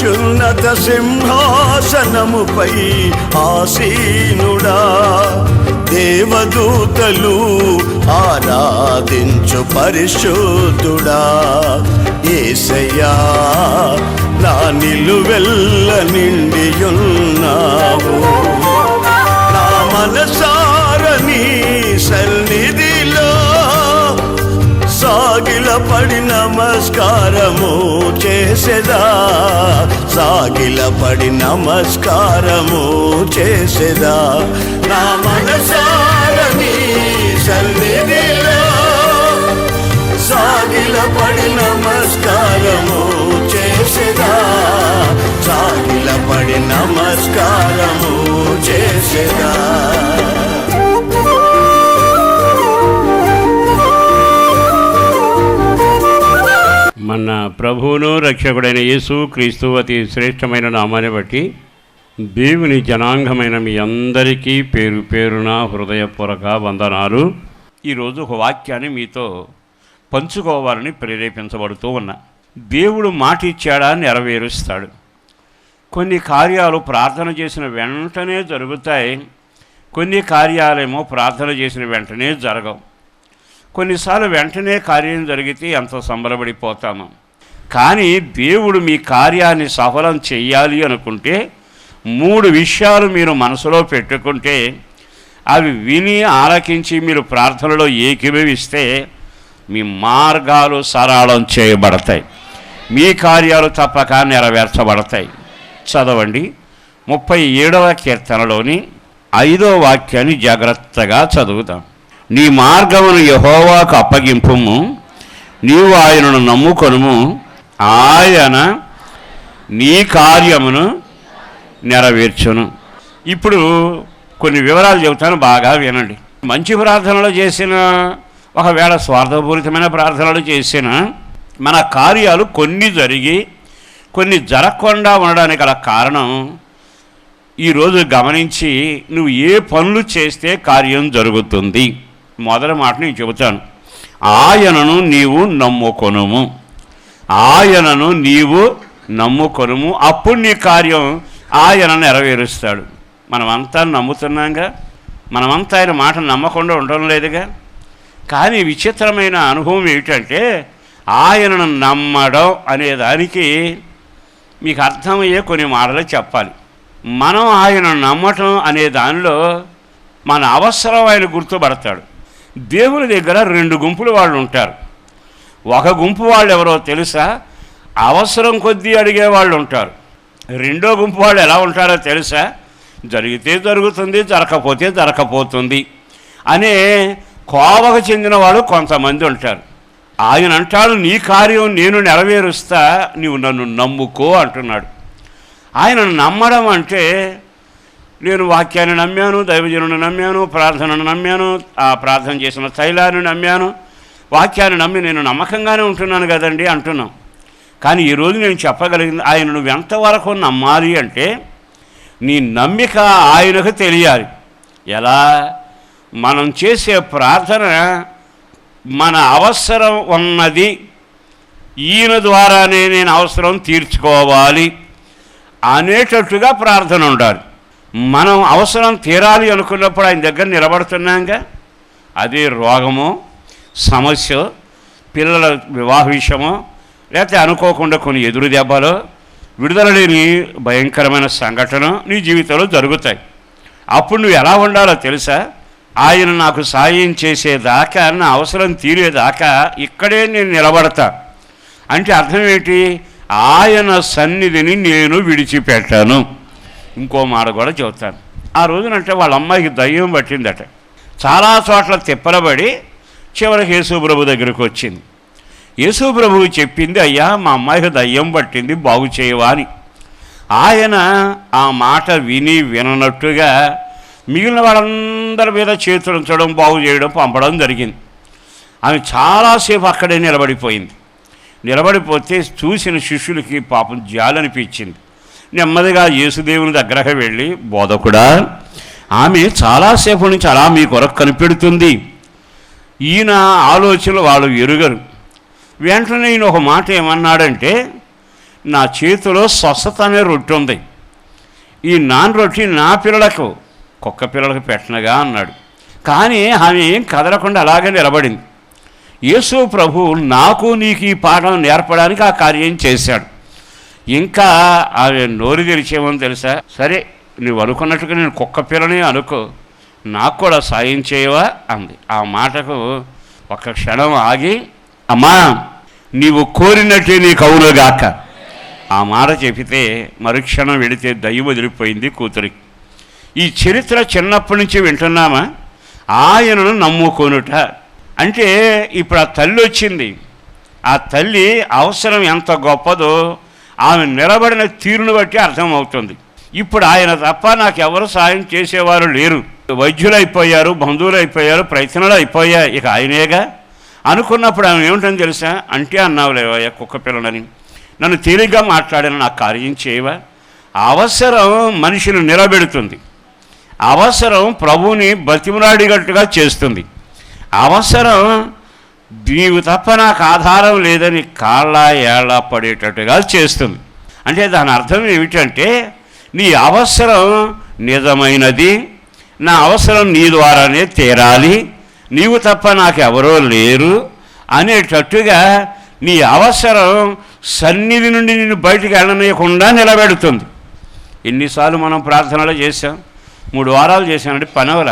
అత్యున్నత సింహాసనముపై ఆసీనుడా, దేవదూతలు ఆరాధించు పరిశుద్ధుడా. యేసయ్యా నా నిలువెల్ల నిండియున్నావు, నా మనసారని సన్నిధిలో సాగిలపడి నమస్కారము చేసేదా, సాగిలపడి నమస్కారము చేసేదా. నా మనసారని సన్నిధిలో సాగిలపడి నమస్కారము చేసేదా, సాగిలపడి నమస్కారము చేసేదా. మన ప్రభువును రక్షకుడైన యేసు క్రీస్తు అతి శ్రేష్టమైన నామాన్ని బట్టి దేవుని జనాంగమైన మీ అందరికీ పేరు పేరున హృదయపూర్వక వందనాలు. ఈరోజు ఒక వాక్యాన్ని మీతో పంచుకోవాలని ప్రేరేపించబడుతూ ఉన్నా. దేవుడు మాట ఇచ్చాడా నెరవేరుస్తాడు. కొన్ని కార్యాలు ప్రార్థన చేసిన వెంటనే జరుగుతాయి, కొన్ని కార్యాలేమో ప్రార్థన చేసిన వెంటనే జరగవు. కొన్నిసార్లు వెంటనే కార్యం జరిగితే ఎంత సంబరపడిపోతాము. కానీ దేవుడు మీ కార్యాన్ని సఫలం చెయ్యాలి అనుకుంటే 3 విషయాలు మీరు మనసులో పెట్టుకుంటే, అవి విని ఆలకించి మీరు ప్రార్థనలో ఏకీభవిస్తే మీ మార్గాలు సరళం చేయబడతాయి, మీ కార్యాలు తప్పక నెరవేర్చబడతాయి. చదవండి 37వ కీర్తనలోని 5వ వాక్యాన్ని జాగ్రత్తగా చదువుతాం. నీ మార్గమును యెహోవాకు అప్పగింపుము, నీవు ఆయనను నమ్ముకొనుము, ఆయన నీ కార్యమును నెరవేర్చును. ఇప్పుడు కొన్ని వివరాలు చెబుతాను, బాగా వినండి. మంచి ప్రార్థనలు చేసిన, ఒకవేళ స్వార్థపూరితమైన ప్రార్థనలు చేసిన మన కార్యాలు కొన్ని జరిగి కొన్ని జరగకుండా ఉండడానికి గల కారణం ఈరోజు గమనించి నువ్వు ఏ పనులు చేస్తే కార్యం జరుగుతుంది. మొదటి మాట నేను చెబుతాను, ఆయనను నీవు నమ్ముకొనుము, ఆయనను నీవు నమ్ముకొనుము, అప్పుడు నీ కార్యం ఆయన నెరవేరుస్తాడు. మనమంతా నమ్ముతున్నాంగా, మనమంతా ఆయన మాట నమ్మకుండా ఉండడం లేదుగా. కానీ విచిత్రమైన అనుభవం ఏమిటంటే, ఆయనను నమ్మడం అనేదానికి మీకు అర్థమయ్యే కొన్ని మాటలు చెప్పాలి. మనం ఆయన నమ్మటం అనే దానిలో మన అవసరం ఆయన గుర్తుపడతాడు. దేవుని దగ్గర 2 గుంపులు వాళ్ళు ఉంటారు. ఒక గుంపు వాళ్ళు ఎవరో తెలుసా? అవసరం కొద్దీ అడిగే వాళ్ళు ఉంటారు. రెండో గుంపు వాళ్ళు ఎలా ఉంటారో తెలుసా? జరిగితే జరుగుతుంది, జరగకపోతే జరగకపోతుంది అనే కోవకు చెందిన వాళ్ళు కొంతమంది ఉంటారు. ఆయన అంటాడు, నీ కార్యం నేను నెరవేరుస్తా, నీవు నన్ను నమ్ముకో అంటున్నాడు. ఆయనను నమ్మడం అంటే, నేను వాక్యాన్ని నమ్మాను, దైవజనుని నమ్మాను, ప్రార్థనను నమ్మాను, ఆ ప్రార్థన చేసిన తైలాన్ని నమ్మాను, వాక్యాన్ని నమ్మి నేను నమ్మకంగానే ఉంటున్నాను కదండి అంటున్నాం. కానీ ఈరోజు నేను చెప్పగలిగింది, ఆయన నువ్వు ఎంతవరకు నమ్మాలి అంటే, నీ నమ్మిక ఆయనకు తెలియాలి. ఎలా? మనం చేసే ప్రార్థన మన అవసరం ఉన్నది, ఈయన ద్వారానే నేను అవసరం తీర్చుకోవాలి అనేటట్టుగా ప్రార్థన ఉండాలి. మనం అవసరం తీరాలి అనుకున్నప్పుడు ఆయన దగ్గర నిలబడుతున్నాంగా. అదే రోగమో, సమస్య, పిల్లల వివాహ విషయమో, లేకపోతే అనుకోకుండా కొన్ని ఎదురు దెబ్బలో, విడుదల లేని భయంకరమైన సంఘటన నీ జీవితంలో జరుగుతాయి. అప్పుడు నువ్వు ఎలా ఉండాలో తెలుసా? ఆయన నాకు సాయం చేసేదాకా, నా అవసరం తీరేదాకా ఇక్కడే నేను నిలబడతా అంటే అర్థం ఏంటి? ఆయన సన్నిధిని నేను విడిచిపెట్టాను. ఇంకో మాట కూడా చెబుతాను. ఆ రోజునంటే వాళ్ళ అమ్మాయికి దయ్యం పట్టిందట. చాలా చోట్ల తిప్పలబడి చివరికి యేసుప్రభు దగ్గరికి వచ్చింది. యేసుప్రభువు చెప్పింది, అయ్యా మా అమ్మాయికి దయ్యం పట్టింది, బాగు చేయవా అని. ఆయన ఆ మాట విని విననట్టుగా మిగిలిన వాళ్ళందరి మీద చేతులు ఉంచడం, బాగు చేయడం, పంపడం జరిగింది. ఆమె చాలాసేపు అక్కడే నిలబడిపోతే చూసిన శిష్యులకి పాపం జాలనిపించింది. నెమ్మదిగా యేసుదేవుని దగ్గరకు వెళ్ళి, బోధకుడా, ఆమె చాలాసేపు నుంచి అలా మీ కొరకు కనిపెడుతుంది. ఈయన ఆలోచనలు వాళ్ళు ఎరుగరు. వెంటనే ఈయన ఒక మాట ఏమన్నాడంటే, నా చేతిలో స్వస్థత అనే రొట్టె ఉంది, ఈ నాన్ రొట్టె నా పిల్లలకు కుక్క పిల్లలకు పెట్టనగా అన్నాడు. కానీ ఆమె ఏం కదలకుండా అలాగే నిలబడింది. యేసు ప్రభు నాకు నీకు ఈ పాఠం నేర్పడానికి ఆ కార్యం చేశాడు. ఇంకా ఆమె నోరు తెరిచేమని తెలుసా, సరే నువ్వు అనుకున్నట్టుగా నేను కుక్క పిల్లని అనుకో, నాకు కూడా సాయం చేయవా అంది. ఆ మాటకు ఒక క్షణం ఆగి, అమ్మా నీవు కోరినట్టే నీకు అవునుగాక ఆ మాట చెబితే మరుక్షణం వెళితే దయ్యం వదిలిపోయింది కూతురికి. ఈ చరిత్ర చిన్నప్పటి నుంచి వింటున్నామా? ఆయనను నమ్ముకొనుట అంటే ఇప్పుడు ఆ తల్లి వచ్చింది. ఆ తల్లి అవసరం ఎంత గొప్పదో ఆమె నిలబడిన తీరును బట్టి అర్థమవుతుంది. ఇప్పుడు ఆయన తప్ప నాకు ఎవరు సాయం చేసేవారు లేరు, వైద్యులు అయిపోయారు, బంధువులు అయిపోయారు, ప్రయత్నాలు అయిపోయాయి, ఇక ఆయనేగా అనుకున్నప్పుడు ఆమె ఏమిటని తెలుసా, అంటే అన్నావులేవయ్యా కుక్క పిల్లలని, నన్ను తేలిగ్గా మాట్లాడిన నాకు కార్యం చేయవా? అవసరం మనిషిని నిలబెడుతుంది, అవసరం ప్రభువుని బతిమలాడిగట్టుగా చేస్తుంది, అవసరం నీవు తప్ప నాకు ఆధారం లేదని కాళ్ళ ఏళ్ళ పడేటట్టుగా చేస్తుంది. అంటే దాని అర్థం ఏమిటంటే నీ అవసరం నిజమైనది, నా అవసరం నీ ద్వారానే తీరాలి, నీవు తప్ప నాకు ఎవరో లేరు అనేటట్టుగా నీ అవసరం సన్నిధి నుండి నిన్ను బయటికి వెళ్ళనీయకుండా నిలబెడుతుంది. ఎన్నిసార్లు మనం ప్రార్థనలు చేశాం? 3 వారాలు చేశానంటే పనవల,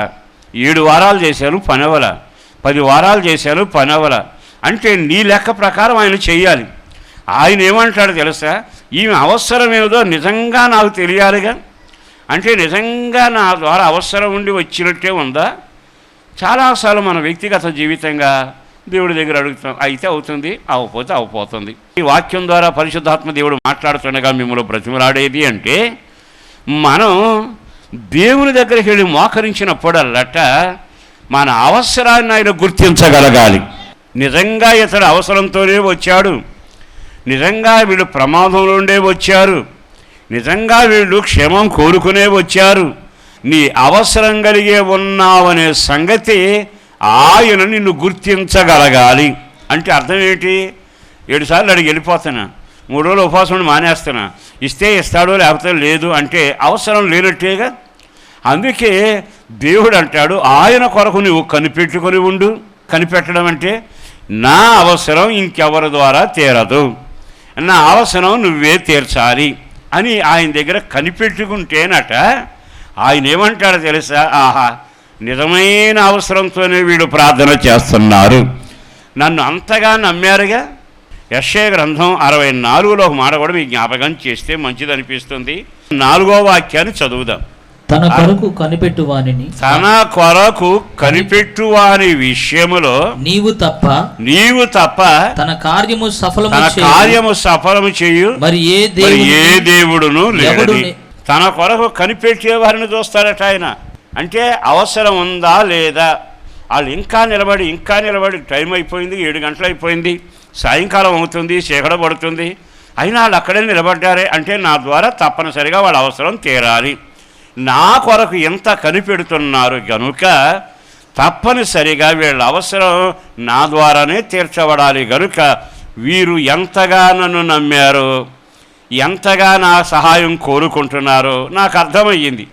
7 వారాలు చేశాను పనవల, 10 వారాలు చేశాను పనవల. అంటే నీ లెక్క ప్రకారం ఆయన చెయ్యాలి. ఆయన ఏమంటాడు తెలుసా, ఈమె అవసరం ఏదో నిజంగా నాకు తెలియాలిగా, అంటే నిజంగా నా ద్వారా అవసరం ఉండి వచ్చినట్టే ఉందా? చాలాసార్లు మన వ్యక్తిగత జీవితంగా దేవుడి దగ్గర అడుగుతాం, అయితే అవుతుంది, అవ్వకపోతే అవ్వపోతుంది. ఈ వాక్యం ద్వారా పరిశుద్ధాత్మ దేవుడు మాట్లాడుతుండగా మిమ్మల్ని బ్రతిమలాడేది అంటే మనం దేవుని దగ్గరికి వెళ్ళి మోకరించినప్పుడల్లట మన అవసరాన్ని ఆయన గుర్తించగలగాలి. నిజంగా ఇతడు అవసరంతోనే వచ్చాడు, నిజంగా వీళ్ళు ప్రమాదంలో ఉండే వచ్చారు, నిజంగా వీళ్ళు క్షేమం కోరుకునే వచ్చారు, నీ అవసరం కలిగే ఉన్నావనే సంగతి ఆయన నిన్ను గుర్తించగలగాలి. అంటే అర్థం ఏంటి? 7 సార్లు అడిగి వెళ్ళిపోతున్నా, 3 రోజులు ఉపవాసం మానేస్తున్నా, ఇస్తే ఇస్తాడో లేకపోతే లేదు అంటే అవసరం లేనట్టేగా. అందుకే దేవుడు అంటాడు, ఆయన కొరకు నువ్వు కనిపెట్టుకొని ఉండు. కనిపెట్టడం అంటే నా అవసరం ఇంకెవరి ద్వారా తీరదు, నా అవసరం నువ్వే తీర్చాలి అని ఆయన దగ్గర కనిపెట్టుకుంటేనట ఆయన ఏమంటాడో తెలుసా, ఆహా నిజమైన అవసరంతోనే వీడు ప్రార్థన చేస్తున్నారు, నన్ను అంతగా నమ్మారుగా. యెషయా గ్రంథం 64లో ఒక మాట కూడా మీకు జ్ఞాపకం చేస్తే మంచిది అనిపిస్తుంది. 4వ వాక్యాన్ని చదువుదాం. తన కొరకు కనిపెట్టు వానిని, తన కొరకు కనిపెట్టు వాని విషయములో నీవు తప్ప తన కార్యము సఫలము చేయు మరి ఏ దేవుడును లేడు. తన కొరకు కనిపెట్టే వారిని చూస్తారట ఆయన. అంటే అవసరం ఉందా లేదా? వాళ్ళు ఇంకా నిలబడి టైం అయిపోయింది, 7 గంటలు అయిపోయింది, సాయంకాలం అవుతుంది, చీకట పడుతుంది, అయినా వాళ్ళు అక్కడే నిలబడ్డారే అంటే నా ద్వారా తప్పనిసరిగా వాళ్ళ అవసరం తీరాలి. నా కొరకు ఎంత కనిపెడుతున్నారు గనుక తప్పనిసరిగా వీళ్ళ అవసరం నా ద్వారానే తీర్చబడాలి గనుక వీరు ఎంతగా నన్ను నమ్మారో, ఎంతగా నా సహాయం కోరుకుంటున్నారో నాకు అర్థమయ్యింది.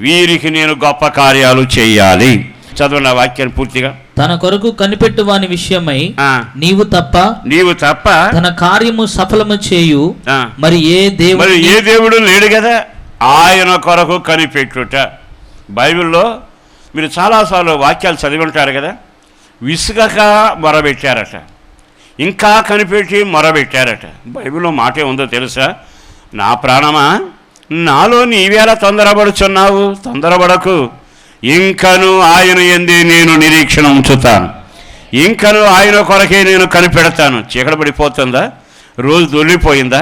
వీరికి నేను గొప్ప కార్యాలు చేయాలి. చదవండి ఆ వాక్యాన్ని పూర్తిగా. తన కొరకు కనిపెట్టు వాని విషయమై నీవు తప్ప తన కార్యము సఫలము చేయు మరి ఏ దేవుడు లేడు కదా. ఆయన కొరకు కనిపెట్టుట. బైబిల్లో మీరు చాలాసార్లు వాక్యాలు చదివి ఉంటారు కదా. విసుగక మొరబెట్టారట, ఇంకా కనిపెట్టి మొరబెట్టారట. బైబిల్లో మాట ఉందో తెలుసా, నా ప్రాణమా నాలో నీవేళ తొందరపడుచున్నావు, తొందరపడకు, ఇంకను ఆయన యందే నేను నిరీక్షణ ఉంచుతాను, ఇంకను ఆయన కొరకే నేను కనిపెడతాను. చీకటి పడిపోతుందా? రోజు దొల్లిపోయిందా?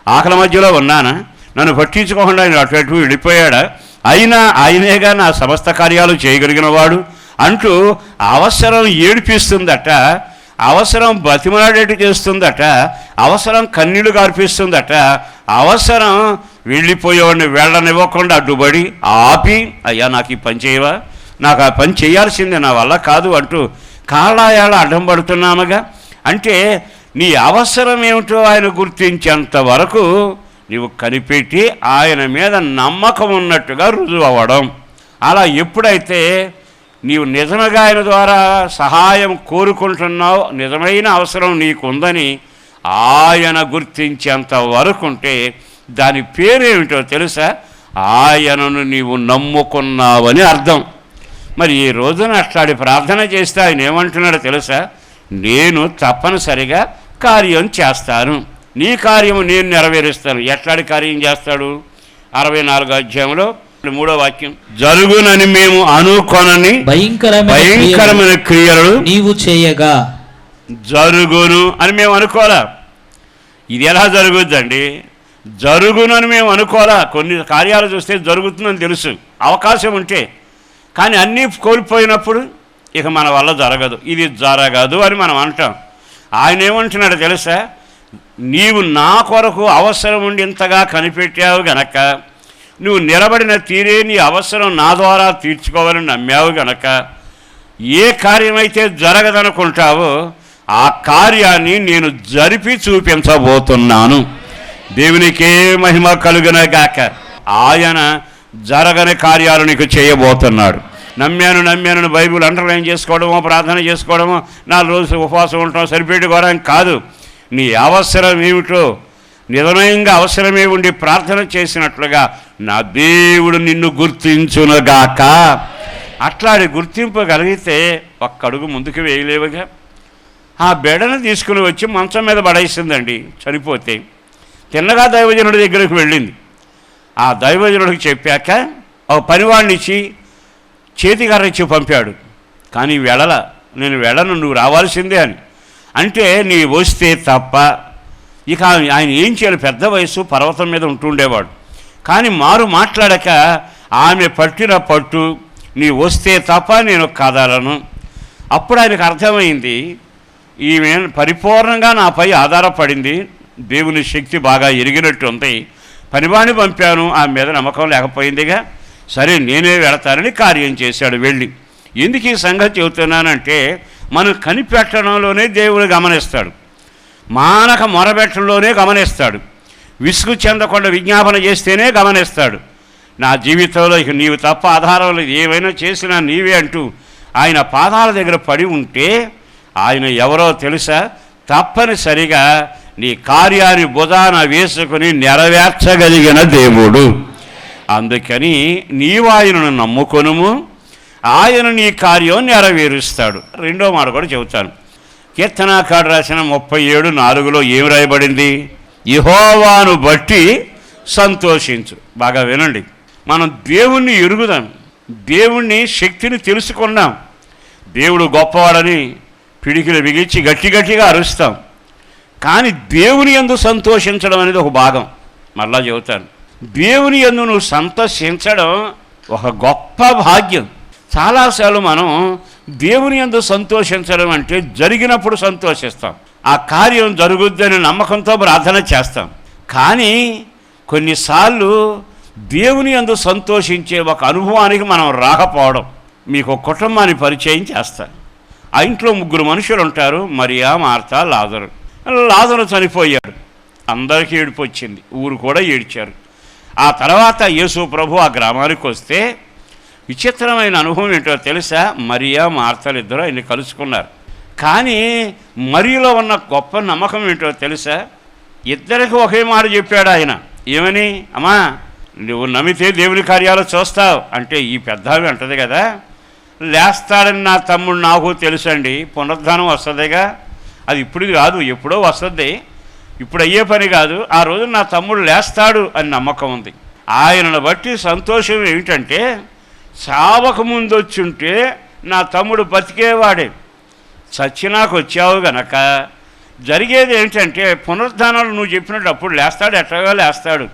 ఆకలి మధ్యలో ఉన్నానా? నన్ను పట్టించుకోకుండా ఆయన అటు అటు వెళ్ళిపోయాడా? అయినా ఆయనేగా నా సమస్త కార్యాలు చేయగలిగిన వాడు అంటూ అవసరం ఏడిపిస్తుందట, అవసరం బతిమలాడేట్టు చేస్తుందట, అవసరం కన్నీళ్లు గార్పిస్తుందట, అవసరం వెళ్ళిపోయేవాడిని వెళ్ళనివ్వకుండా అడ్డుపడి ఆపి, అయ్యా నాకు ఈ పని చేయవా, నాకు ఆ పని చేయాల్సిందే, నా వల్ల కాదు అంటూ కాళ్ళాయాళ్ళ అడ్డం పడుతున్నాముగా. అంటే నీ అవసరం ఏమిటో ఆయన గుర్తించేంత వరకు నీవు కనిపెట్టి ఆయన మీద నమ్మకం ఉన్నట్టుగా రుజువు అవ్వడం. అలా ఎప్పుడైతే నీవు నిజంగా ఆయన ద్వారా సహాయం కోరుకుంటున్నావు, నిజమైన అవసరం నీకుందని ఆయన గుర్తించేంత వరకు ఉంటే దాని పేరేమిటో తెలుసా? ఆయనను నీవు నమ్ముకున్నావని అర్థం. మరి ఈ రోజున అట్లాంటి ప్రార్థన చేస్తే ఆయన ఏమంటున్నాడో తెలుసా? నేను తప్పనిసరిగా కార్యం చేస్తాను, నీ కార్యము నేను నెరవేరుస్తాను. ఎట్లాంటి కార్యం చేస్తాడు? 64వ అధ్యాయంలో 3వ వాక్యం, జరుగునని మేము అనుకొనని భయంకరమైన క్రియలు నీవు చేయగా. జరుగును అని మేము అనుకోలా. ఇది ఎలా జరుగుద్దండి? జరుగునని మేము అనుకోలా. కొన్ని కార్యాలు చూస్తే జరుగుతుందని తెలుసు, అవకాశం ఉంటే. కానీ అన్నీ కోల్పోయినప్పుడు ఇక మన వల్ల జరగదు, ఇది జరగదు అని మనం అంటాం. ఆయన ఏమంటున్నాడు తెలుసా? నీవు నా కొరకు అవసరం ఉండి ఇంతగా కనిపెట్టావు గనక, నువ్వు నిలబడిన తీరే నీ అవసరం నా ద్వారా తీర్చుకోవాలని నమ్మావు గనక, ఏ కార్యమైతే జరగదనుకుంటావో ఆ కార్యాన్ని నేను జరిపి చూపించబోతున్నాను. దేవునికే మహిమ కలుగునగాక. ఆయన జరగని కార్యాలు నీకు చేయబోతున్నాడు. నమ్మాను బైబిల్ అండర్లైన్ చేసుకోవడమో, ప్రార్థన చేసుకోవడమో, 4 రోజులు ఉపవాసం ఉండటం సరిపెట్టుకోవడం కాదు. నీ అవసరం ఏమిటో నిజంగా అవసరమే ఉండి ప్రార్థన చేసినట్లుగా నా దేవుడు నిన్ను గుర్తించునుగాక. అట్లాంటి గుర్తింపగలిగితే ఒక్క అడుగు ముందుకు వేయలేవుగా. ఆ బెడను తీసుకుని వచ్చి మంచం మీద పడేసిందండి చనిపోతే. తిన్నగా దైవజనుడి దగ్గరికి వెళ్ళింది. ఆ దైవజనుడికి చెప్పాక ఒక పనివాడిని ఇచ్చి చేతికర్ర ఇచ్చి పంపాడు. కానీ నేను వెళ్ళను, నువ్వు రావాల్సిందే అని. అంటే నీ వస్తే తప్ప ఇక ఆయన ఏం చేయాలి? పెద్ద వయసు, పర్వతం మీద ఉంటుండేవాడు. కానీ మారు మాట్లాడక ఆమె పట్టిన పట్టు, నీ వస్తే తప్ప నేను కదలను. అప్పుడు ఆయనకు అర్థమైంది, ఈమె పరిపూర్ణంగా నాపై ఆధారపడింది, దేవుని శక్తి బాగా ఎరిగినట్టు ఉంది. పనివాణ్ణి పంపాను, ఆమె మీద నమ్మకం లేకపోయిందిగా, సరే నేనే వెళతానని కార్యం చేశాడు వెళ్ళి. ఎందుకు ఈ సంగతి చెబుతున్నానంటే, మనం కనిపెట్టడంలోనే దేవుడు గమనిస్తాడు, మానక మొరబెట్టడంలోనే గమనిస్తాడు, విసుగు చెందకుండా విజ్ఞాపన చేస్తేనే గమనిస్తాడు. నా జీవితంలో ఇక నీవు తప్ప ఆధారం లేదు, ఏమైనా చేసినా నీవే అంటూ ఆయన పాదాల దగ్గర పడి ఉంటే ఆయన ఎవరో తెలుసా? తప్పనిసరిగా నీ కార్యాన్ని భుజాన వేసుకుని నెరవేర్చగలిగిన దేవుడు. అందుకని నీవు ఆయనను నమ్ముకొనుము, ఆయన నీ కార్యం నెరవేరుస్తాడు. 2వ మాట కూడా చెబుతాను. కీర్తనాకారుడు రాసిన 37:4లో ఏం రాయబడింది? యెహోవాను బట్టి సంతోషించు. బాగా వినండి. మనం దేవుణ్ణి ఎరుగుదాం, దేవుణ్ణి శక్తిని తెలుసుకున్నాం. దేవుడు గొప్పవాడని పిడికిలు బిగించి గట్టిగా అరుస్తాం. కానీ దేవుని యందు సంతోషించడం అనేది ఒక భాగం. మళ్ళా చెబుతాను, దేవుని యందు నువ్వు సంతోషించడం ఒక గొప్ప భాగ్యం. చాలాసార్లు మనం దేవుని యందు సంతోషించడం అంటే జరిగినప్పుడు సంతోషిస్తాం, ఆ కార్యం జరుగుద్దని నమ్మకంతో ప్రార్థన చేస్తాం. కానీ కొన్నిసార్లు దేవుని యందు సంతోషించే ఒక అనుభవానికి మనం రాకపోవడం. మీకు ఒక కుటుంబాన్ని పరిచయం చేస్తాను. ఆ ఇంట్లో 3 మనుషులు ఉంటారు, మరియా, మార్తా, లాజరు. లాజరు చనిపోయాడు, అందరికీ ఏడుపు వచ్చింది, ఊరు కూడా ఏడ్చారు. ఆ తర్వాత యేసు ప్రభు ఆ గ్రామానికి వస్తే విచిత్రమైన అనుభవం ఏంటో తెలుసా? మరియా, మార్తలు ఇద్దరు ఆయన్ని కలుసుకున్నారు. కానీ మరియలో ఉన్న గొప్ప నమ్మకం ఏంటో తెలుసా? ఇద్దరికి ఒకే మాట చెప్పాడు ఆయన. ఏమని? అమ్మా, నువ్వు నమ్మితే దేవుని కార్యాలు చూస్తావు అంటే, ఈ పెద్దవి అంటది కదా, లేస్తాడని నా తమ్ముడు నాకు తెలుసండి, పునరుద్ధానం వస్తుందిగా, అది ఇప్పుడు కాదు ఎప్పుడో వస్తుంది, ఇప్పుడు అయ్యే పని కాదు, ఆ రోజు నా తమ్ముడు లేస్తాడు అని నమ్మకం ఉంది. ఆయనను బట్టి సంతోషం ఏమిటంటే, చావక ముందు వచ్చుంటే నా తమ్ముడు బతికేవాడే, చచ్చినాకు వచ్చావు గనక జరిగేది ఏంటంటే, పునరుద్ధానాలు నువ్వు చెప్పినట్టు అప్పుడు లేస్తాడు, ఎట్లాగా లేస్తాడు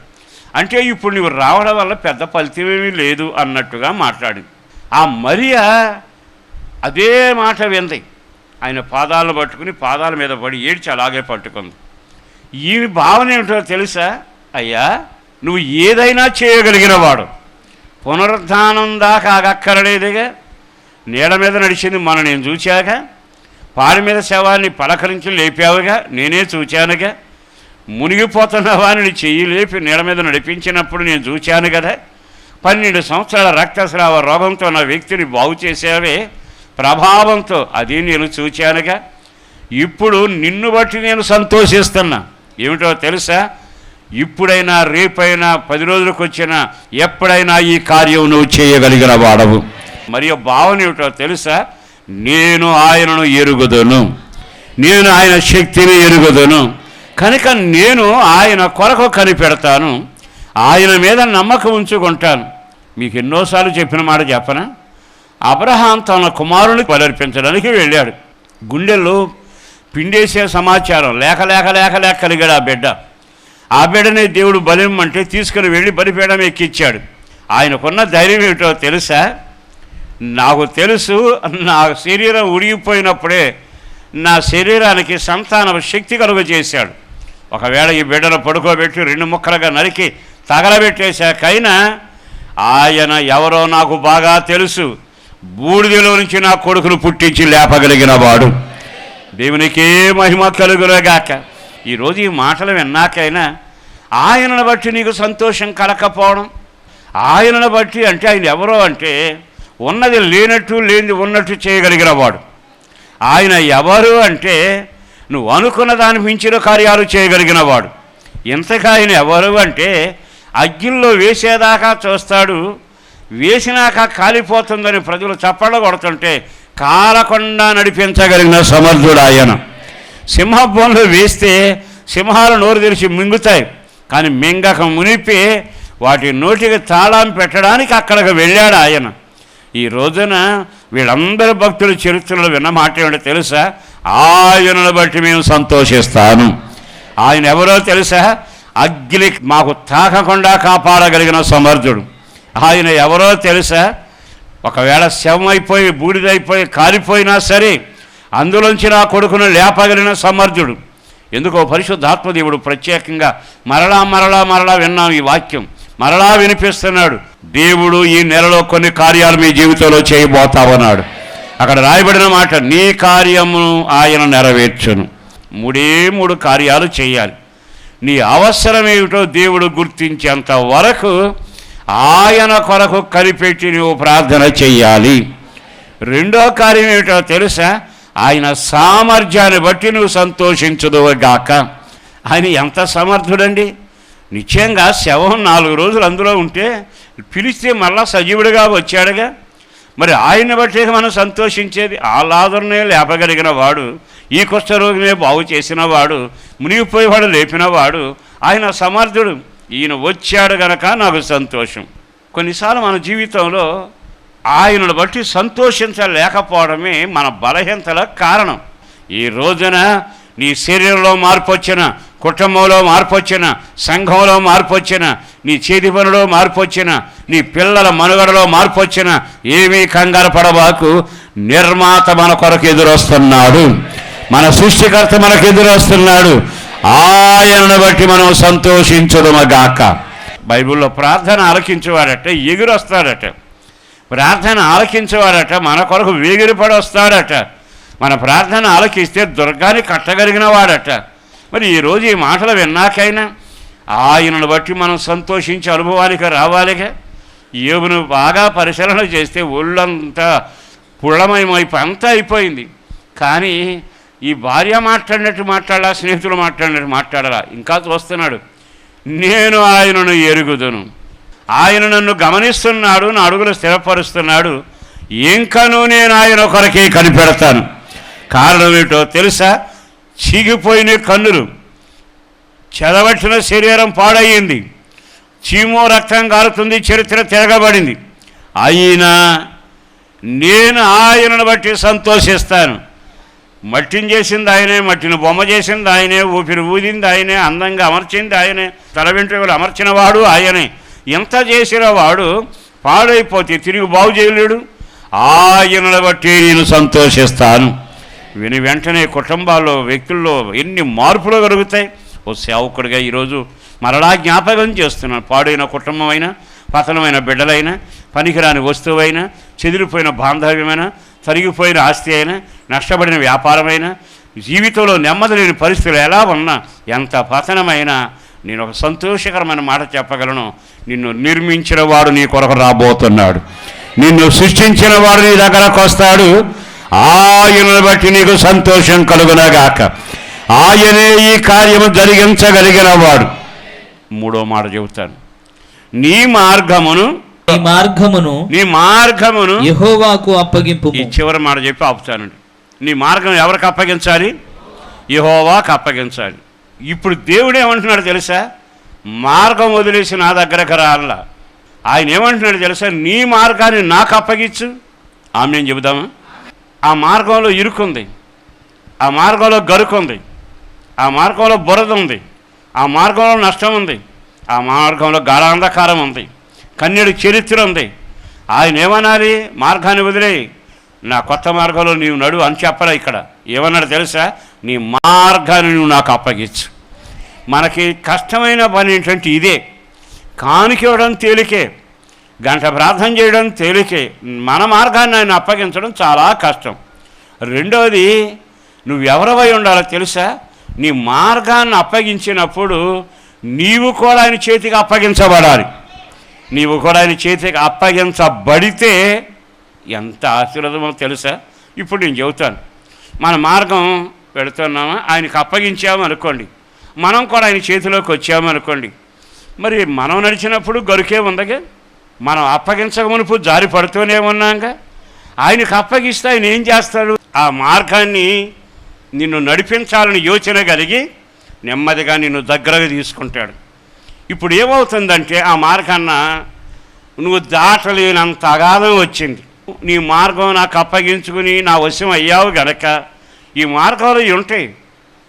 అంటే, ఇప్పుడు నువ్వు రావడం వల్ల పెద్ద ఫలితమేమీ లేదు అన్నట్టుగా మాట్లాడింది. ఆ మరియా అదే మాట వింది. ఆయన పాదాలను పట్టుకుని పాదాల మీద పడి ఏడ్చి అలాగే పట్టుకుంది. ఈ భావన ఏమిటో తెలుసా? అయ్యా, నువ్వు ఏదైనా చేయగలిగిన వాడు, పునరుద్ధానం దాకా ఆగక్కరలేదుగా, నీడ మీద నడిచింది మనం నేను చూశాక, పాడి మీద శవాన్ని పలకరించి లేపావుగా, నేనే చూచానుగా. మునిగిపోతున్న వారిని చెయ్యి లేపి నీళ్ళ మీద నడిపించినప్పుడు నేను చూచాను కదా. 12 సంవత్సరాల రక్తస్రావ రోగంతో నా వ్యక్తిని బాగు చేసావే ప్రభావంతో, అది నేను చూచానుగా. ఇప్పుడు నిన్ను బట్టి నేను సంతోషిస్తున్నా. ఏమిటో తెలుసా? ఇప్పుడైనా రేపైనా 10 రోజులకు వచ్చినా ఎప్పుడైనా ఈ కార్యం నువ్వు చేయగలిగిన వాడవు. మరియు భావన ఏమిటో తెలుసా? నేను ఆయనను ఎరుగుదును, నేను ఆయన శక్తిని ఎరుగుదును, కనుక నేను ఆయన కొరకు కనిపెడతాను, ఆయన మీద నమ్మకం ఉంచుకుంటాను. మీకు ఎన్నోసార్లు చెప్పిన మాట చెప్పనా? అబ్రహాం తన కుమారుని బలర్పించడానికి వెళ్ళాడు. గుండెల్లో పిండేసే సమాచారం లేక లేక లేక లేక కలిగాడు ఆ బిడ్డ. ఆ బిడ్డని దేవుడు బలిమ్మంటే తీసుకుని వెళ్ళి బలిపీఠం ఎక్కిచ్చాడు. ఆయనకున్న ధైర్యం ఏమిటో తెలుసా? నాకు తెలుసు, నా శరీరం ఉడిగిపోయినప్పుడే నా శరీరానికి సంతాన శక్తి కలుగజేశాడు. ఒకవేళ ఈ బిడ్డను పడుకోబెట్టి 2 ముక్కలుగా నరికి తగలబెట్టేశాకైనా ఆయన ఎవరో నాకు బాగా తెలుసు. బూడిదలో నుంచి నా కొడుకును పుట్టించి లేపగలిగిన వాడు. దేవునికే మహిమ కలుగునుగాక. ఈరోజు ఈ మాటలు విన్నాకైనా ఆయనను బట్టి నీకు సంతోషం కలకపోవడం, ఆయనను బట్టి అంటే ఆయన ఎవరో అంటే ఉన్నది లేనట్టు లేనిది ఉన్నట్టు చేయగలిగిన వాడు. ఆయన ఎవరు అంటే నువ్వు అనుకున్న దాన్ని మించిన కార్యాలు చేయగలిగిన వాడు. ఇంతగా ఆయన ఎవరు అంటే అగ్గిల్లో వేసేదాకా చూస్తాడు, వేసినాక కాలిపోతుందని ప్రజలు చప్పట్లు కొడుతుంటే కాలకుండా నడిపించగలిగిన సమర్థుడు ఆయన. సింహబోన్లో వేస్తే సింహాలు నోరు తెరిచి మింగుతాయి, కానీ మింగక మునిపి వాటి నోటికి తాళం పెట్టడానికి అక్కడికి వెళ్ళాడు ఆయన. ఈ రోజున వీళ్ళందరూ భక్తుల చరిత్రలో విన్న మాట ఏమిటో తెలుసా? ఆయనను బట్టి మేము సంతోషిస్తాను. ఆయన ఎవరో తెలుసా? అగ్ని మాకు తాకకుండా కాపాడగలిగిన సమర్థుడు. ఆయన ఎవరో తెలుసా? ఒకవేళ శవం అయిపోయి బూడిదైపోయి కాలిపోయినా సరే అందులోంచి నా కొడుకును లేపగలిగిన సమర్థుడు. ఎందుకో పరిశుద్ధాత్మదేవుడు ప్రత్యేకంగా మరలా మరలా మరలా విన్నాం ఈ వాక్యం, మరలా వినిపిస్తున్నాడు. దేవుడు ఈ నెలలో కొన్ని కార్యాలు మీ జీవితంలో చేయబోతావన్నాడు. అక్కడ రాయబడిన మాట, నీ కార్యము ఆయన నెరవేర్చును. 3 కార్యాలు చేయాలి. నీ అవసరం ఏమిటో దేవుడు గుర్తించేంత వరకు ఆయన కొరకు కనిపెట్టి నువ్వు ప్రార్థన చెయ్యాలి. 2వ కార్యం ఏమిటో తెలుసా? ఆయన సామర్థ్యాన్ని బట్టి నువ్వు సంతోషించుదువుగాక. ఆయన ఎంత సమర్థుడండి! నిశ్చయంగా శవం 4 రోజులు అందులో ఉంటే పిలిస్తే మళ్ళా సజీవుడిగా వచ్చాడుగా. మరి ఆయన్ని బట్టి మనం సంతోషించేది. ఆ లాజరునే లేపగలిగిన వాడు, ఈ కుష్ఠరోగినే బాగు చేసిన వాడు, మునిగిపోయేవాడు లేపినవాడు, ఆయన సమర్థుడు. ఈయన వచ్చాడు గనక నాకు సంతోషం. కొన్నిసార్లు మన జీవితంలో ఆయనను బట్టి సంతోషించలేకపోవడమే మన బలహీనతలకు కారణం. ఈ రోజున నీ శరీరంలో మార్పు వచ్చిన, కుటుంబంలో మార్పు వచ్చిన, సంఘంలో మార్పు వచ్చిన, నీ చేతి పనిలో మార్పు వచ్చిన, నీ పిల్లల మనుగడలో మార్పు వచ్చిన ఏమీ కంగారు పడబాకు. నిర్మాత మన కొరకు ఎదురొస్తున్నాడు, మన సృష్టికర్త మనకు ఎదురొస్తున్నాడు. ఆయనను బట్టి మనం సంతోషించుదుమగాక. బైబిల్లో ప్రార్థన ఆలకించేవాడట ఎగురొస్తాడట. ప్రార్థన ఆలకించేవాడట మన కొరకు వేగిరిపడి వస్తాడట. మన ప్రార్థన ఆలకిస్తే దుర్గాన్ని కట్టగలిగిన వాడట. మరి ఈరోజు ఈ మాటలు విన్నాకైనా ఆయనను బట్టి మనం సంతోషించే అనుభవానికి రావాలిగా. యోబును బాగా పరిశీలన చేస్తే ఒళ్ళంతా పుళ్ళమయమైపు అంతా అయిపోయింది. కానీ ఈ భార్య మాట్లాడినట్టు మాట్లాడాలా, స్నేహితులు మాట్లాడినట్టు మాట్లాడాలా? ఇంకా చూస్తున్నాడు. నేను ఆయనను ఎరుగుదును, ఆయన నన్ను గమనిస్తున్నాడు, నా అడుగులు స్థిరపరుస్తున్నాడు, ఇంకనూ నేను ఆయన కొరకే కనిపెడతాను. కారణం ఏమిటో తెలుసా? చీగిపోయిన కన్నులు, చెదవచ్చిన శరీరం పాడయ్యింది, చీమో రక్తం కారుతుంది, చరిత్ర తిరగబడింది. అయినా నేను ఆయనను బట్టి సంతోషిస్తాను. మట్టిని చేసింది ఆయనే, మట్టిని బొమ్మ చేసింది ఆయనే, ఊపిరి ఊదింది ఆయనే, అందంగా అమర్చింది ఆయనే, తల వెంట్రుకలు అమర్చినవాడు ఆయనే. ఎంత చేసిన వాడు పాడైపోతే తిరిగి బాగు చేయలేడు. ఆయనను బట్టి నేను సంతోషిస్తాను. విని వెంటనే కుటుంబాల్లో, వ్యక్తుల్లో ఎన్ని మార్పులు కలుగుతాయి. ఓ సేవకుడిగా ఈరోజు మరలా జ్ఞాపకం చేస్తున్నాను. పాడైన కుటుంబమైనా, పతనమైన బిడ్డలైనా, పనికిరాని వస్తువైనా, చెదిరిపోయిన బాంధవ్యమైనా, తరిగిపోయిన ఆస్తి అయినా, నష్టపడిన వ్యాపారమైనా, జీవితంలో నెమ్మది లేని పరిస్థితులు ఎలా ఉన్నా, ఎంత పతనమైనా, నేను ఒక సంతోషకరమైన మాట చెప్పగలను. నిన్ను నిర్మించిన వాడు నీ కొరకు రాబోతున్నాడు. నిన్ను సృష్టించిన వాడు నీ దగ్గరకు వస్తాడు. ఆయనను బట్టి నీకు సంతోషం కలుగునగాక. ఆయనే ఈ కార్యము జరిగించగలిగిన వాడు. మూడో మాట చెబుతాను. నీ మార్గమును యెహోవాకు అప్పగింపు. ఈ చివరి మాట చెప్పి ఆపుతానండి. నీ మార్గం ఎవరికి అప్పగించాలి? యెహోవాకు అప్పగించాలి. ఇప్పుడు దేవుడు ఏమంటున్నాడు తెలుసా? మార్గం వదిలేసి నా దగ్గరకు రాల్లా. ఆయన ఏమంటున్నాడు తెలుసా? నీ మార్గాన్ని నాకు అప్పగించు. ఆమెను చెబుదామా? ఆ మార్గంలో ఇరుకుంది, ఆ మార్గంలో గరుకుంది, ఆ మార్గంలో బురద ఉంది, ఆ మార్గంలో నష్టం ఉంది, ఆ మార్గంలో గాఢాంధకారం ఉంది, కన్యడి చరిత్ర ఉంది. ఆయన ఏమనాలి? మార్గాన్ని వదిలేయి, నా కొత్త మార్గంలో నీవు నడు అని చెప్పరా. ఇక్కడ ఏమన్నాడు తెలుసా? నీ మార్గాన్ని నువ్వు నాకు అప్పగించు. మనకి కష్టమైన పని ఏంటంటే ఇదే. కానుక ఇవ్వడం తేలికే, గంట ప్రార్థన చేయడం తేలికే, మన మార్గాన్ని ఆయన అప్పగించడం చాలా కష్టం. రెండవది, నువ్వెవరవై ఉండాలో తెలుసా? నీ మార్గాన్ని అప్పగించినప్పుడు నీవు కూడా ఆయన చేతికి అప్పగించబడాలి. నీవు కూడా ఆయన చేతికి అప్పగించబడితే ఎంత ఆశీర్వాదమో తెలుసా? ఇప్పుడు నేను చెబుతాను. మన మార్గం పెడుతున్నామా, ఆయనకు అప్పగించాము అనుకోండి, మనం కూడా ఆయన చేతిలోకి వచ్చాము అనుకోండి, మరి మనం నడిచినప్పుడు గరుకే ఉందగా, మనం అప్పగించకమునుపు జారి పడుతూనే ఉన్నాగా. ఆయనకు అప్పగిస్తే ఆయన ఏం చేస్తాడు? ఆ మార్గాన్ని నిన్ను నడిపించాలని యోచన కలిగి నెమ్మదిగా నిన్ను దగ్గరగా తీసుకుంటాడు. ఇప్పుడు ఏమవుతుందంటే ఆ మార్గాన్న నువ్వు దాటలేనంత అగాధం వచ్చింది. నీ మార్గం నాకు అప్పగించుకుని నా వశం అయ్యావు గనక ఈ మార్గాలు ఉంటాయి.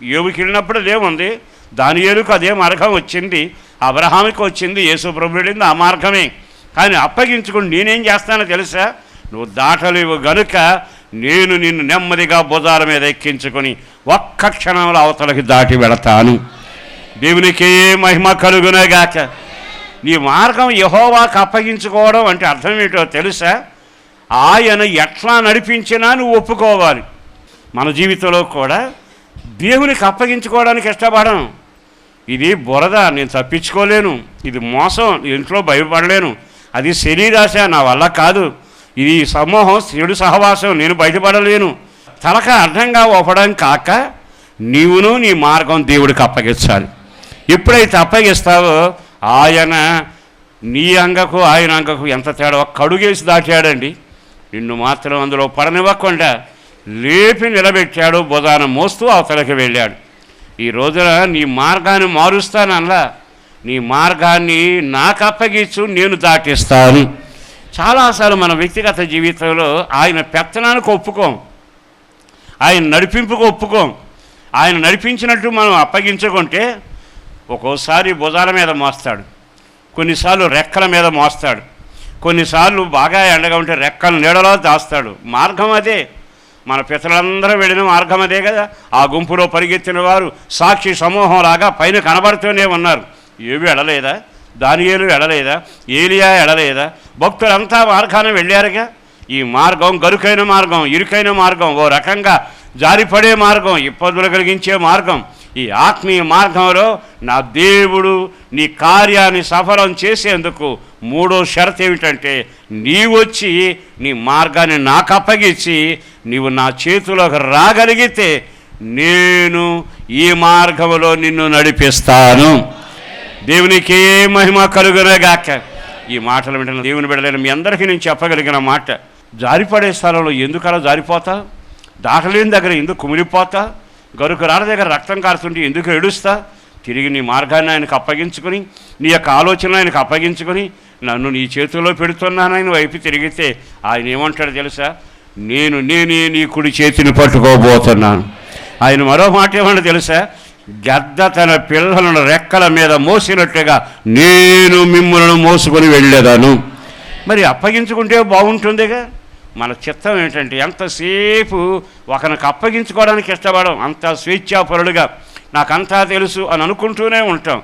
యోబుకి వెళ్ళినప్పుడు అదేముంది, దానియేలుకు అదే మార్గం వచ్చింది, అబ్రహాముకి వచ్చింది, యేసు ప్రభువు వెళ్ళింది ఆ మార్గమే. కానీ అప్పగించుకుని నేనేం చేస్తానో తెలుసా? నువ్వు దాటలేవు గనుక నేను నిన్ను నెమ్మదిగా భుజాల మీద ఎక్కించుకొని ఒక్క క్షణంలో అవతలకి దాటి వెళతాను. దేవునికే మహిమ కలుగునగాక. నీ మార్గం యెహోవాకు అప్పగించుకోవడం అంటే అర్థం ఏంటో తెలుసా? ఆయన ఎట్లా నడిపించినా నువ్వు ఒప్పుకోవాలి. మన జీవితంలో కూడా దేవునికి అప్పగించుకోవడానికి ఇష్టపడను. ఇది బురద, నేను తప్పించుకోలేను, ఇది మోసం, ఇంట్లో భయపడలేను, అది శరీరాశ, నా వల్ల కాదు, ఇది సమూహం, చెడు సహవాసం, నేను బయటపడలేను, తలక అర్థంగా ఒప్పడం కాక నీవును నీ మార్గం దేవుడికి అప్పగించాలి. ఎప్పుడైతే అప్పగిస్తావో ఆయన నీ అంగకు ఆయన అంగకు ఎంత తేడా, ఒక్క అడుగేసి దాటాడండి, నిన్ను మాత్రం అందులో పడనివ్వకుండా లేపి నిలబెట్టాడు, బుధాన మోస్తూ అవతలకి వెళ్ళాడు. ఈ రోజున నీ మార్గాన్ని మారుస్తానల్లా, నీ మార్గాన్ని నాకు అప్పగించు, నేను దాటిస్తాను. చాలాసార్లు మన వ్యక్తిగత జీవితంలో ఆయన పెత్తనానికి ఒప్పుకోం, ఆయన నడిపింపుకు ఒప్పుకోం. ఆయన నడిపించినట్టు మనం అప్పగించుకుంటే ఒక్కోసారి భుజాల మీద మోస్తాడు, కొన్నిసార్లు రెక్కల మీద మోస్తాడు, కొన్నిసార్లు బాగా ఎండగా ఉంటే రెక్కల నీడలో దాస్తాడు. మార్గం అదే, మన పితరులందరూ వెళ్ళిన మార్గం అదే కదా. ఆ గుంపులో పరిగెత్తిన వారు సాక్షి సమూహం లాగా పైన కనబడుతూనే ఉన్నారు. ఏవి ఎడలేదా? దానియేలు ఎడలేదా? ఏలియా ఎడలేదా? భక్తులంతా మార్గాన్ని వెళ్ళారుగా. ఈ మార్గం గరుకైన మార్గం, ఇరుకైన మార్గం, ఓ రకంగా జారిపడే మార్గం, ఇబ్బందులు కలిగించే మార్గం. ఈ ఆత్మీయ మార్గంలో నా దేవుడు నీ కార్యాన్ని సఫలం చేసేందుకు మూడో షరతు ఏమిటంటే, నీవొచ్చి నీ మార్గాన్ని నాకు అప్పగించి నీవు నా చేతిలోకి రాగలిగితే నేను ఈ మార్గంలో నిన్ను నడిపిస్తాను. దేవునికి మహిమ కలుగునగాక. ఈ మాటలు వింటున్న దేవుని బిడ్డలైన మీ అందరికీ నేను చెప్పగలిగిన మాట, జారిపడే స్థలంలో ఎందుకలా జారిపోతా, దాటలేని దగ్గర ఎందుకు కుమిలిపోతా, గరుకు రాళ్ళ దగ్గర రక్తం కారుతుంటే ఎందుకు ఏడుస్తా, తిరిగి నీ మార్గాన్ని ఆయనకు అప్పగించుకొని, నీ యొక్క ఆలోచనలు ఆయనకు అప్పగించుకొని, నన్ను నీ చేతుల్లో పెడుతున్నానని వైపు తిరిగితే ఆయన ఏమంటాడు తెలుసా? నేనే నీ కుడి చేతిని పట్టుకోబోతున్నాను. ఆయన మరో మాట ఏమన్నా తెలుసా? గద్ద తన పిల్లలను రెక్కల మీద మోసినట్టుగా నేను మిమ్మల్ని మోసుకొని వెళ్ళేదాను. మరి అప్పగించుకుంటే బాగుంటుందిగా. మన చిత్తం ఏంటంటే ఎంతసేపు ఒకరికి అప్పగించుకోవడానికి ఇష్టపడం, అంత స్వేచ్ఛాపరుడుగా నాకంతా తెలుసు అని అనుకుంటూనే ఉంటాం.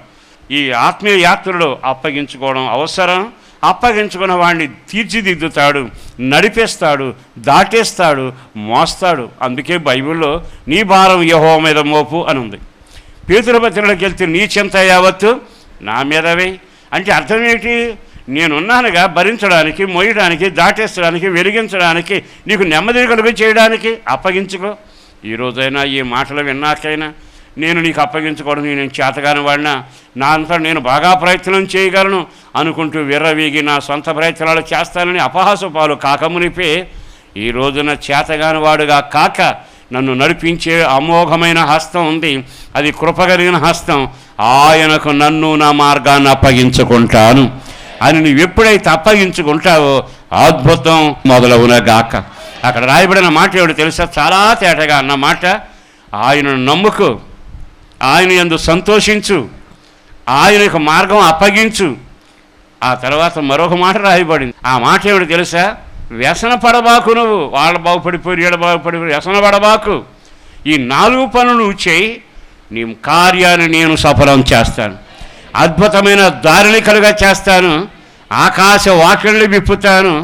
ఈ ఆత్మీయ యాత్రలో అప్పగించుకోవడం అవసరం, అప్పగించుకున్న వాడిని తీర్చిదిద్దుతాడు, నడిపేస్తాడు, దాటేస్తాడు, మోస్తాడు. అందుకే బైబిల్లో నీ భారం యెహోవా మీద మోపు అని ఉంది. పేతురు పత్రికలోకి వెళ్తే నీ చింత యావత్తు నా మీదవే అంటే అర్థం ఏంటి? నేనున్నానుగా భరించడానికి, మోయడానికి, దాటేస్తడానికి, వెలిగించడానికి, నీకు నెమ్మది కలుగు చేయడానికి. అప్పగించుకో. ఈరోజైనా ఈ మాటలు విన్నాకైనా నేను నీకు అప్పగించుకోవడం నేను చేతగాని వాడినా, నా అంతా నేను బాగా ప్రయత్నం చేయగలను అనుకుంటూ విర్రవీగి నా సొంత ప్రయత్నాలు చేస్తానని అపహాస పాలు కాకమునిపే ఈ రోజున చేతగాని వాడుగా కాక నన్ను నడిపించే అమోఘమైన హస్తం ఉంది. అది కృపగలిగిన హస్తం. ఆయనకు నన్ను నా మార్గాన్ని అప్పగించుకుంటాను అని నువ్వు ఎప్పుడైతే అప్పగించుకుంటావో అద్భుతం మొదలవునగాక. అక్కడ రాయబడిన మాట ఏమిటో తెలుసా? చాలా తేటగా అన్న మాట, ఆయనను నమ్ముకు, ఆయన యందు సంతోషించు, ఆయనకు మార్గం అప్పగించు. ఆ తర్వాత మరొక మాట రాయబడింది. ఆ మాట ఏమిటో తెలుసా? వ్యసన పడబాకు. నువ్వు వాళ్ళ బాగుపడిపోయి వీళ్ళ బాగుపడిపోయి వ్యసన పడబాకు. ఈ 4 పనులు నువ్వు చేయి, నీ కార్యాన్ని నేను సఫలం చేస్తాను, అద్భుతమైన దారిని కలుగా చేస్తాను, ఆకాశ వాకిళ్ళు విప్పుతాను,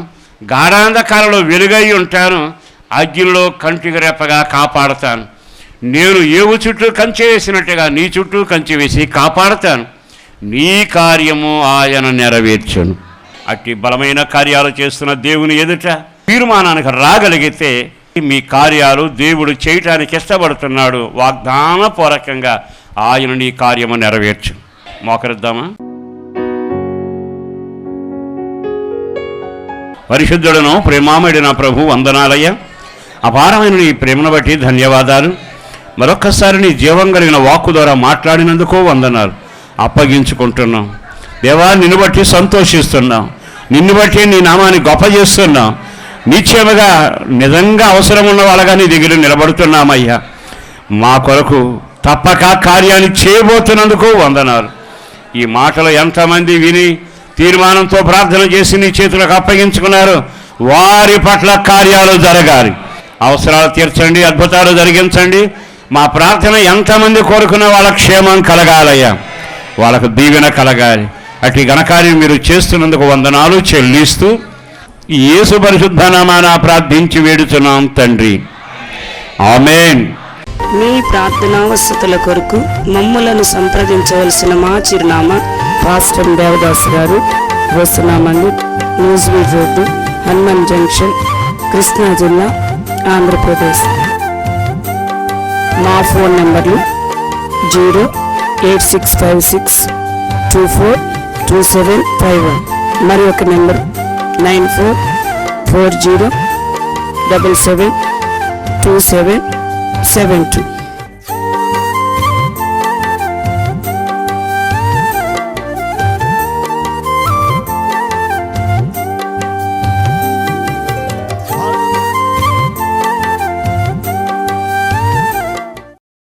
గాఢాంధకారంలో వెలుగై ఉంటాను, అగ్నిలో కంటికి రెప్పగా కాపాడుతాను. నేను ఏవు చుట్టూ కంచె వేసినట్టుగా నీ చుట్టూ కంచె వేసి కాపాడుతాను. నీ కార్యము ఆయన నెరవేర్చును. అట్టి బలమైన కార్యాలు చేస్తున్న దేవుని ఎదుట తీర్మానానికి రాగలిగితే మీ కార్యాలు దేవుడు చేయటానికి ఇష్టపడుతున్నాడు. వాగ్దానపూర్వకంగా ఆయన నీ కార్యము నెరవేర్చు. మోకరిద్దామా? పరిశుద్ధుడను ప్రేమామడి నా ప్రభు, వందనాలయ్య. అపారమైన నీ ప్రేమను బట్టి ధన్యవాదాలు. మరొక్కసారి నీ జీవం కలిగిన వాక్కు ద్వారా మాట్లాడినందుకు వందనాలు. అప్పగించుకుంటున్నాం దేవా, నిన్ను బట్టి సంతోషిస్తున్నాం, నిన్ను బట్టి నీ నామాన్ని గొప్ప చేస్తున్నాం. నిశ్చయముగా నిజంగా అవసరం ఉన్న వాళ్ళగా నీ దగ్గర నిలబడుతున్నామయ్యా. మా కొరకు తప్పక కార్యాన్ని చేయబోతున్నందుకు వందనాలు. ఈ మాటలు ఎంతమంది విని తీర్మానంతో ప్రార్థన చేసి నీ చేతులకు అప్పగించుకున్నారు, వారి పట్ల కార్యాలు జరగాలి. అవసరాలు తీర్చండి, అద్భుతాలు జరిగించండి. మా ప్రార్థన ఎంతమంది కోరుకున్న వాళ్ళ క్షేమం కలగాలయ్యా, వాళ్ళకు దీవెన కలగాలి. అటు ఘనకార్యం మీరు చేస్తున్నందుకు వందనాలు చెల్లిస్తూ యేసు పరిశుద్ధ నామాన ప్రార్థించి వేడుచున్నాం తండ్రి, ఆమేన్. మీ ప్రార్థనా వసతుల కొరకు మమ్ములను సంప్రదించవలసిన మా చిరునామా పాస్టర్ దేవదాస్ గారు, వస్తున్నామండి, న్యూజివీడ్ రోడ్డు, హనుమాన్ జంక్షన్, కృష్ణా జిల్లా, ఆంధ్రప్రదేశ్. మా ఫోన్ నెంబర్లు 08656242751, మరి ఒక నెంబర్ 9440772772.